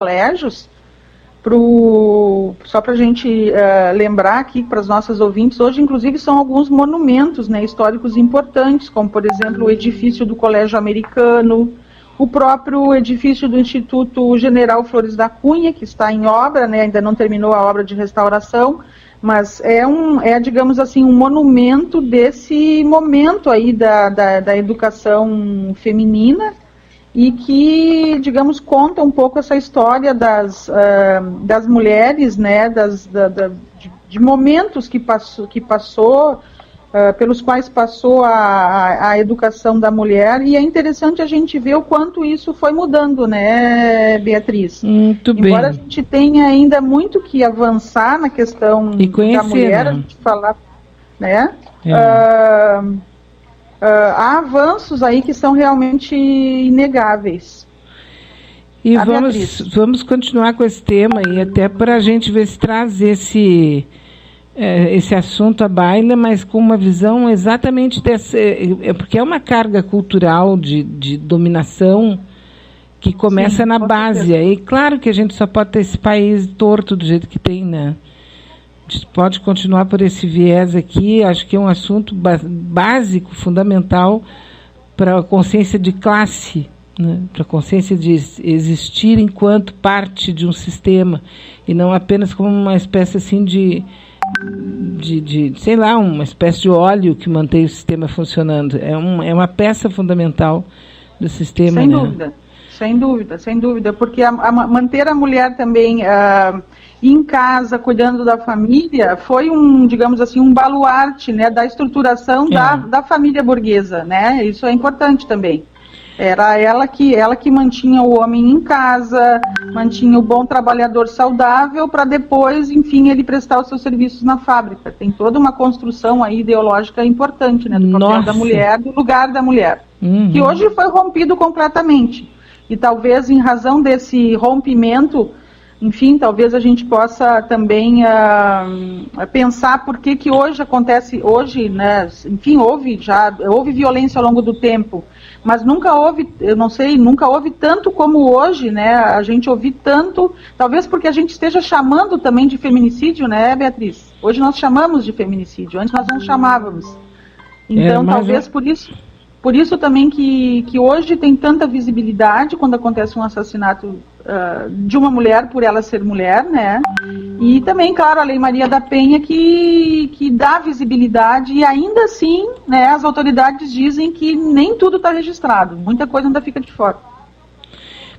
colégios, só para a gente lembrar aqui para as nossas ouvintes, hoje inclusive são alguns monumentos, né, históricos importantes, como por exemplo o edifício do Colégio Americano, o próprio edifício do Instituto General Flores da Cunha, que está em obra, né, ainda não terminou a obra de restauração, mas digamos assim, um monumento desse momento aí da educação feminina, e que, digamos, conta um pouco essa história das mulheres, né, de momentos que passou, pelos quais passou a educação da mulher, e é interessante a gente ver o quanto isso foi mudando, né, Beatriz? Muito bem. Embora a gente tenha ainda muito que avançar na questão da mulher, a gente falar, né? Há avanços aí que são realmente inegáveis. E vamos continuar com esse tema, e até para a gente ver se traz esse assunto à baila, mas com uma visão exatamente dessa, porque é uma carga cultural de dominação que começa na base. E claro que a gente só pode ter esse país torto do jeito que tem, né? A gente pode continuar por esse viés aqui. Acho que é um assunto básico, fundamental para a consciência de classe, né? Para a consciência de existir enquanto parte de um sistema, e não apenas como uma espécie assim de sei lá, uma espécie de óleo que mantém o sistema funcionando. É uma peça fundamental do sistema. Sem dúvida, porque manter a mulher também em casa, cuidando da família, foi digamos assim, um baluarte, né, da estruturação da família burguesa, né? Isso é importante também. Era ela que mantinha o homem em casa, mantinha o bom trabalhador saudável, para depois, enfim, ele prestar os seus serviços na fábrica. Tem toda uma construção aí ideológica importante, né, do papel da mulher, do lugar da mulher, que hoje foi rompido completamente. E talvez, em razão desse rompimento, enfim, talvez a gente possa também pensar por que hoje acontece, né, enfim, houve violência ao longo do tempo, mas nunca houve, nunca houve tanto como hoje, né, a gente ouve tanto, talvez porque a gente esteja chamando também de feminicídio, né, Beatriz? Hoje nós chamamos de feminicídio, antes nós não chamávamos. Então, talvez por isso também que hoje tem tanta visibilidade quando acontece um assassinato de uma mulher, por ela ser mulher, né? E também, claro, a Lei Maria da Penha que dá visibilidade, e ainda assim, né, as autoridades dizem que nem tudo está registrado, muita coisa ainda fica de fora.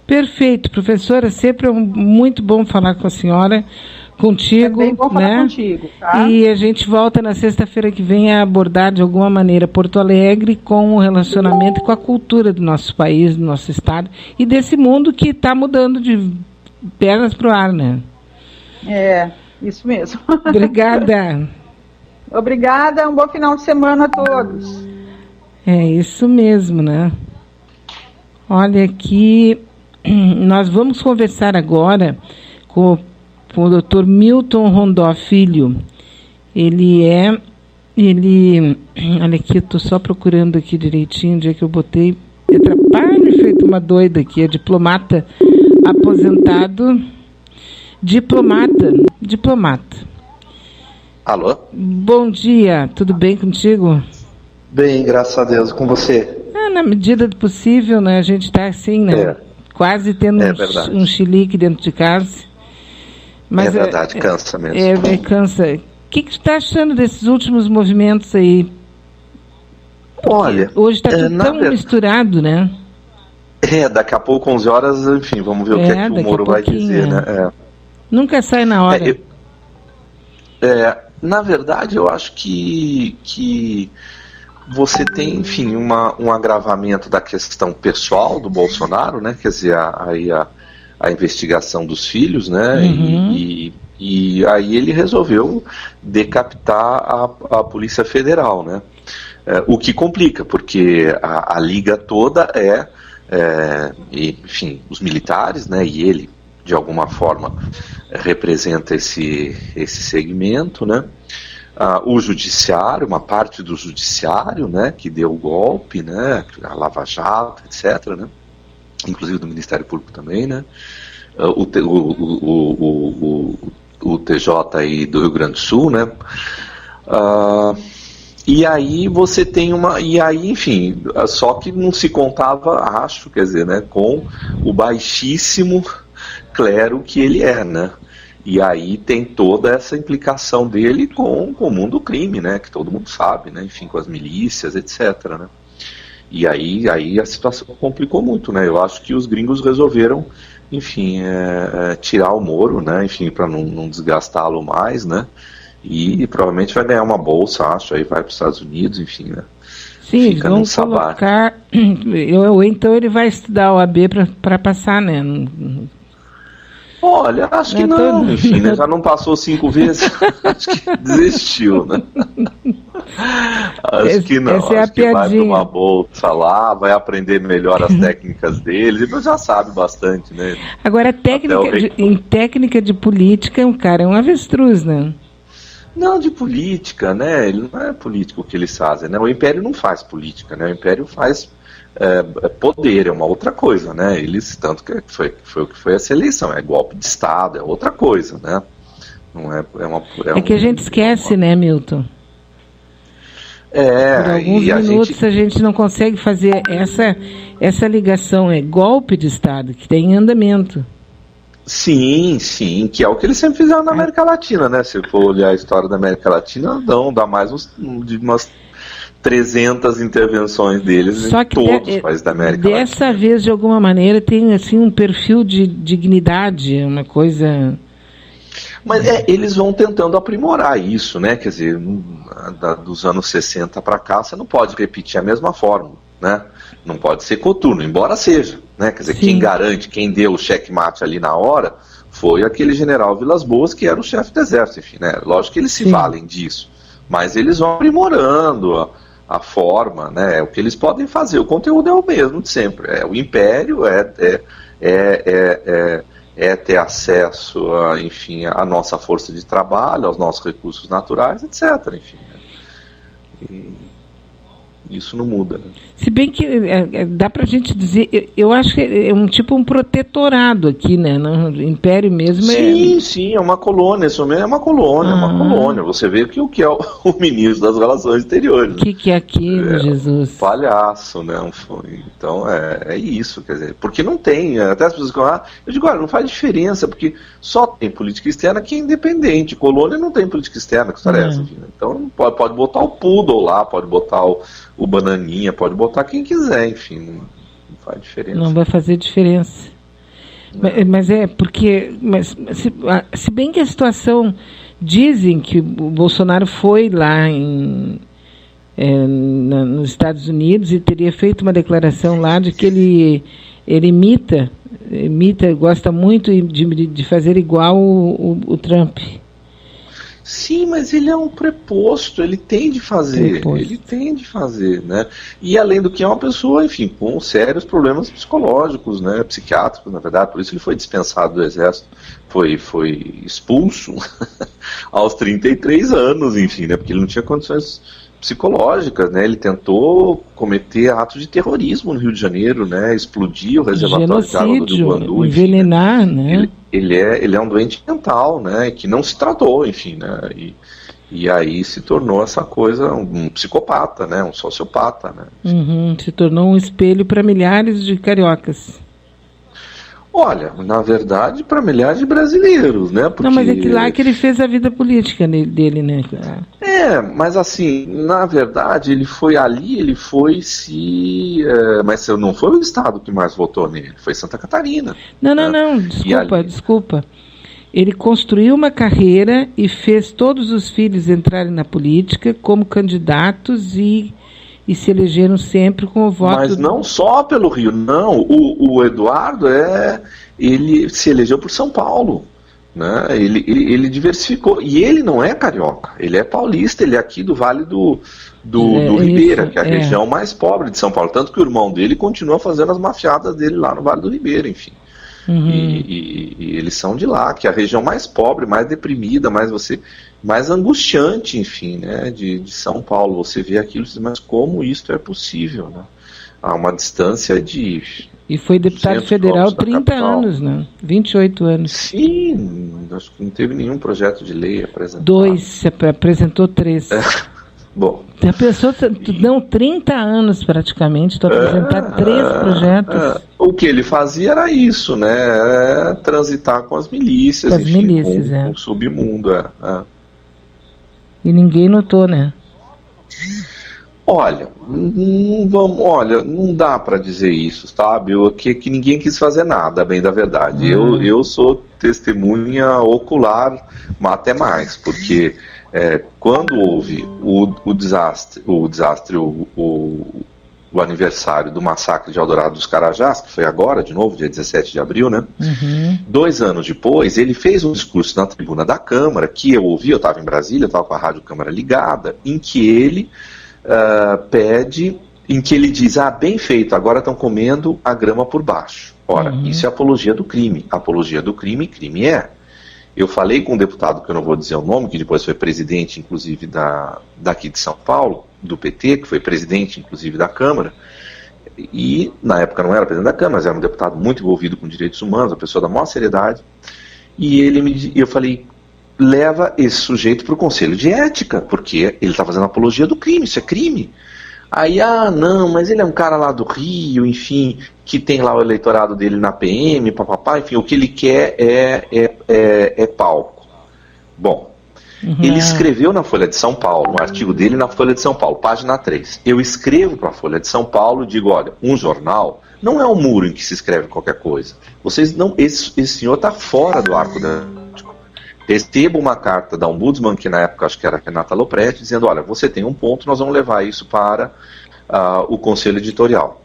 Perfeito, professora, sempre é muito bom falar com a senhora, contigo, é bem bom falar contigo, tá? E a gente volta na sexta-feira que vem a abordar de alguma maneira Porto Alegre com o relacionamento e com a cultura do nosso país, do nosso estado e desse mundo que está mudando de pernas para o ar, né? É, isso mesmo. Obrigada. Obrigada, um bom final de semana a todos. É isso mesmo, né? Olha aqui, nós vamos conversar agora com o Dr. Milton Rondó Filho. Olha aqui, eu estou só procurando aqui direitinho onde é que eu botei. Atrapalho, feito uma doida aqui. É diplomata aposentado. Diplomata. Alô? Bom dia, tudo bem contigo? Bem, graças a Deus, com você. Na medida do possível, né? A gente está assim, né? Quase tendo um chilique dentro de casa. Mas é verdade, cansa mesmo. Cansa. O que tu está achando desses últimos movimentos aí? Porque olha, hoje está tudo tão misturado, né? Daqui a pouco, 11 horas, enfim, vamos ver o que é que o Moro vai dizer, né? Nunca sai na hora. Na verdade, eu acho que você tem, enfim, um agravamento da questão pessoal do Bolsonaro, né? Quer dizer, a investigação dos filhos, né? E aí ele resolveu decapitar a Polícia Federal, né? O que complica, porque a liga toda enfim, os militares, né? E ele, de alguma forma, representa esse segmento, né? O judiciário, uma parte do judiciário, né? Que deu o golpe, né? A Lava Jato, etc., né? Inclusive do Ministério Público também, né? o TJ aí do Rio Grande do Sul, né? E aí você tem enfim, só que não se contava, acho, quer dizer, né, com o baixíssimo clero que ele é, né? E aí tem toda essa implicação dele com o mundo do crime, né? Que todo mundo sabe, né? Enfim, com as milícias, etc., né? E aí a situação complicou muito, né? Eu acho que os gringos resolveram, enfim, tirar o Moro, né? Enfim, para não desgastá-lo mais, né? E provavelmente vai ganhar uma bolsa, acho, aí vai para os Estados Unidos, enfim, né? Sim, eles vão colocar... Então ele vai estudar o AB para passar, né? Olha, acho que não, enfim, né? Já não passou 5 vezes, acho que desistiu, né? Acho que não, acho que vai para uma bolsa lá, vai aprender melhor as técnicas dele, mas já sabe bastante, né? Agora, em técnica de política, o cara é um avestruz, né? Não, de política, né? Ele não é político o que eles fazem, né? O Império não faz política, né? O Império faz poder, é uma outra coisa, né? Eles, tanto que foi o que foi essa eleição, é golpe de Estado, é outra coisa, né? Não é que a gente esquece, né, Milton? Por alguns minutos a gente não consegue fazer essa ligação, é golpe de Estado, que tem em andamento. Sim, que é o que eles sempre fizeram na América Latina, né? Se for olhar a história da América Latina, dá mais umas 300 intervenções deles Só que em todos os países da América Latina. Dessa vez, de alguma maneira, tem assim um perfil de dignidade, uma coisa... Mas eles vão tentando aprimorar isso, né? Quer dizer, dos anos 60 para cá, você não pode repetir a mesma fórmula, né? Não pode ser coturno, embora seja, né? Quer dizer, Sim. quem deu o checkmate ali na hora foi aquele general Vilas Boas, que era o chefe do exército, enfim, né? Lógico que eles se valem disso, mas eles vão aprimorando a forma, né? É o que eles podem fazer, o conteúdo é o mesmo de sempre, o império ter acesso enfim, à nossa força de trabalho, aos nossos recursos naturais, etc. Enfim, né? Isso não muda, né? Se bem que dá pra gente dizer, eu acho que é um protetorado aqui, né? No Império mesmo Sim, é uma colônia, isso mesmo é uma colônia. Você vê que o que é o ministro das Relações Exteriores. O que é aquilo, Jesus? Palhaço, né? Então, é isso, quer dizer, porque não tem, até as pessoas falam, eu digo, olha, não faz diferença, porque só tem política externa que é independente, colônia não tem política externa, que história é essa? Então, pode botar o Poodle lá, pode botar o Bananinha, pode botar quem quiser, enfim, não faz diferença. Não vai fazer diferença. Mas porque, se bem que a situação, dizem que o Bolsonaro foi lá nos Estados Unidos e teria feito uma declaração lá de que ele imita, gosta muito de fazer igual o Trump. Sim, mas ele é um preposto, ele tem de fazer, né? E além do que é uma pessoa, enfim, com sérios problemas psicológicos, né, psiquiátricos, na verdade, por isso ele foi dispensado do exército, foi expulso aos 33 anos, enfim, né, porque ele não tinha condições psicológicas, né, ele tentou cometer atos de terrorismo no Rio de Janeiro, né, explodir o reservatório de água do Rio Guandu, envenenar, né? Ele é um doente mental, né, que não se tratou, enfim, né, e aí se tornou essa coisa, um psicopata, né, um sociopata, né. Se tornou um espelho para milhares de cariocas. Olha, na verdade, para milhares de brasileiros, né? Porque... Não, mas é que lá que ele fez a vida política dele, né? Mas assim, na verdade, ele foi mas não foi o Estado que mais votou nele, foi Santa Catarina. Não, desculpa. Ele construiu uma carreira e fez todos os filhos entrarem na política como candidatos e se elegeram sempre com o voto... Mas não só pelo Rio, não. O Eduardo, ele se elegeu por São Paulo, né? Ele diversificou. E ele não é carioca, ele é paulista, ele é aqui do Vale do Ribeira, que é a região mais pobre de São Paulo. Tanto que o irmão dele continua fazendo as mafiadas dele lá no Vale do Ribeira, enfim. E eles são de lá, que é a região mais pobre, mais deprimida, mais angustiante, enfim, né, de São Paulo. Você vê aquilo e diz, mas como isso é possível, né? Há uma distância de E foi deputado federal 30 anos, né? 28 anos. Sim, acho que não teve nenhum projeto de lei apresentado. 2, apresentou 3. Bom. A pessoa, não, 30 anos praticamente, tu apresentar 3 projetos. O que ele fazia era isso, né? Transitar com as milícias, com o submundo. E ninguém notou, né? Olha, não dá para dizer isso, sabe? Que ninguém quis fazer nada, bem da verdade. Eu sou testemunha ocular, mas até mais, porque quando houve o aniversário do massacre de Eldorado dos Carajás, que foi agora, de novo, dia 17 de abril, né? 2 anos depois, ele fez um discurso na tribuna da Câmara, que eu ouvi, eu estava em Brasília, eu estava com a Rádio Câmara ligada, em que ele em que ele diz, bem feito, agora estão comendo a grama por baixo. Ora, isso é apologia do crime. Apologia do crime, crime é. Eu falei com um deputado, que eu não vou dizer o nome, que depois foi presidente, inclusive, daqui de São Paulo, do PT, que foi presidente, inclusive, da Câmara, e na época não era presidente da Câmara, mas era um deputado muito envolvido com direitos humanos, uma pessoa da maior seriedade, e eu falei, leva esse sujeito para o Conselho de Ética, porque ele está fazendo apologia do crime, isso é crime. Aí, não, mas ele é um cara lá do Rio, enfim, que tem lá o eleitorado dele na PM, papapá, enfim, o que ele quer é palco. Bom, ele escreveu na Folha de São Paulo, um artigo dele na Folha de São Paulo, página 3. Eu escrevo para a Folha de São Paulo e digo, olha, um jornal não é um muro em que se escreve qualquer coisa. Esse senhor está fora do arco da... Recebo uma carta da Ombudsman, que na época acho que era Renata Lopretti, dizendo, olha, você tem um ponto, nós vamos levar isso para o Conselho Editorial.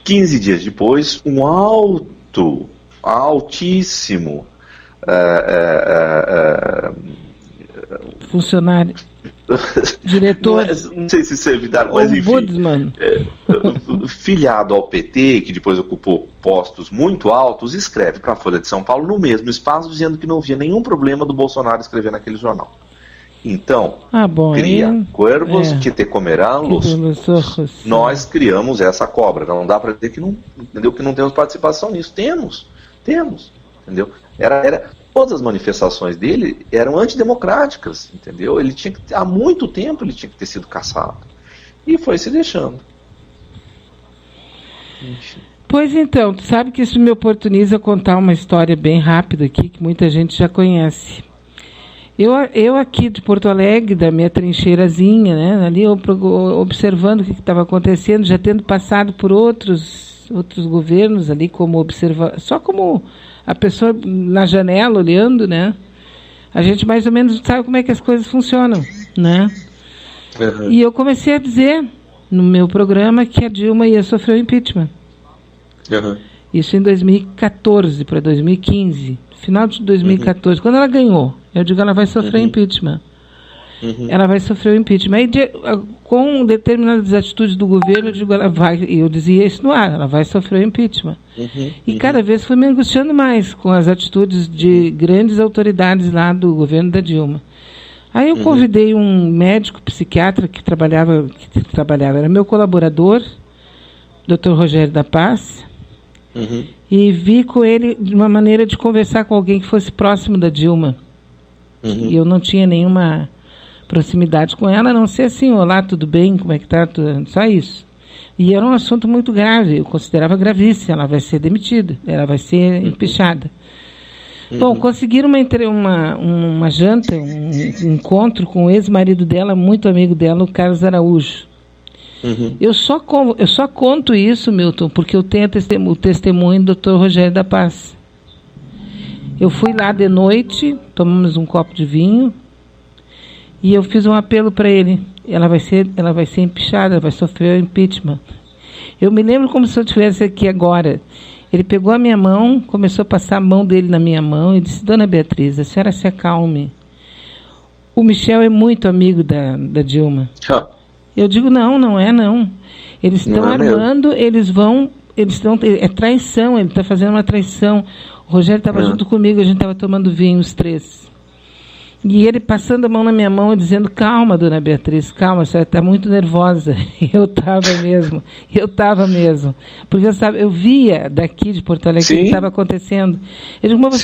15 dias depois, um altíssimo funcionário, diretor, não sei se servidor, mas Ombudsman, filiado ao PT, que depois ocupou postos muito altos, escreve para a Folha de São Paulo no mesmo espaço, dizendo que não havia nenhum problema do Bolsonaro escrever naquele jornal. Então, cria cuervos que te comerão los. Nós criamos essa cobra. Não dá para dizer que não, entendeu? Que não temos participação nisso. Temos, entendeu? Todas as manifestações dele eram antidemocráticas, entendeu? Ele tinha que, há muito tempo ele tinha que ter sido caçado. E foi se deixando. Enfim. Pois então, tu sabe que isso me oportuniza contar uma história bem rápida aqui, que muita gente já conhece. Eu aqui de Porto Alegre, da minha trincheirazinha, né, ali observando o que estava acontecendo, já tendo passado por outros governos ali, só como a pessoa na janela olhando, né? A gente mais ou menos sabe como é que as coisas funcionam, né? E eu comecei a dizer no meu programa que a Dilma ia sofrer o impeachment. Isso em 2014 para 2015, final de 2014, quando ela ganhou. Eu digo, ela vai sofrer impeachment. Ela vai sofrer o impeachment. Aí, com determinadas atitudes do governo, eu digo, eu dizia isso no ar, ela vai sofrer o impeachment. E cada vez fui me angustiando mais com as atitudes de grandes autoridades lá do governo da Dilma. Aí eu convidei um médico psiquiatra que trabalhava, era meu colaborador, Dr. Rogério da Paz, e vi com ele de uma maneira de conversar com alguém que fosse próximo da Dilma. E eu não tinha nenhuma proximidade com ela, a não ser assim, olá, tudo bem, como é que tá? Só isso. E era um assunto muito grave, eu considerava gravíssimo, ela vai ser demitida, ela vai ser empichada. Bom, conseguiram uma janta, um encontro com o ex-marido dela, muito amigo dela, o Carlos Araújo. Eu só conto isso, Milton, porque eu tenho o testemunho do Dr. Rogério da Paz. Eu fui lá de noite, tomamos um copo de vinho, e eu fiz um apelo para ele. Ela vai ser empichada, ela vai sofrer o impeachment. Eu me lembro como se eu estivesse aqui agora. Ele pegou a minha mão, começou a passar a mão dele na minha mão e disse, Dona Beatriz, a senhora se acalme. O Michel é muito amigo da Dilma. Eu digo, não é. Eles estão armando, é traição, ele está fazendo uma traição. O Rogério estava junto comigo, a gente estava tomando vinho, os 3. E ele passando a mão na minha mão e dizendo, calma, dona Beatriz, calma, a senhora está muito nervosa. E eu estava mesmo. Porque eu via daqui de Porto Alegre o que estava acontecendo. Eu digo, mas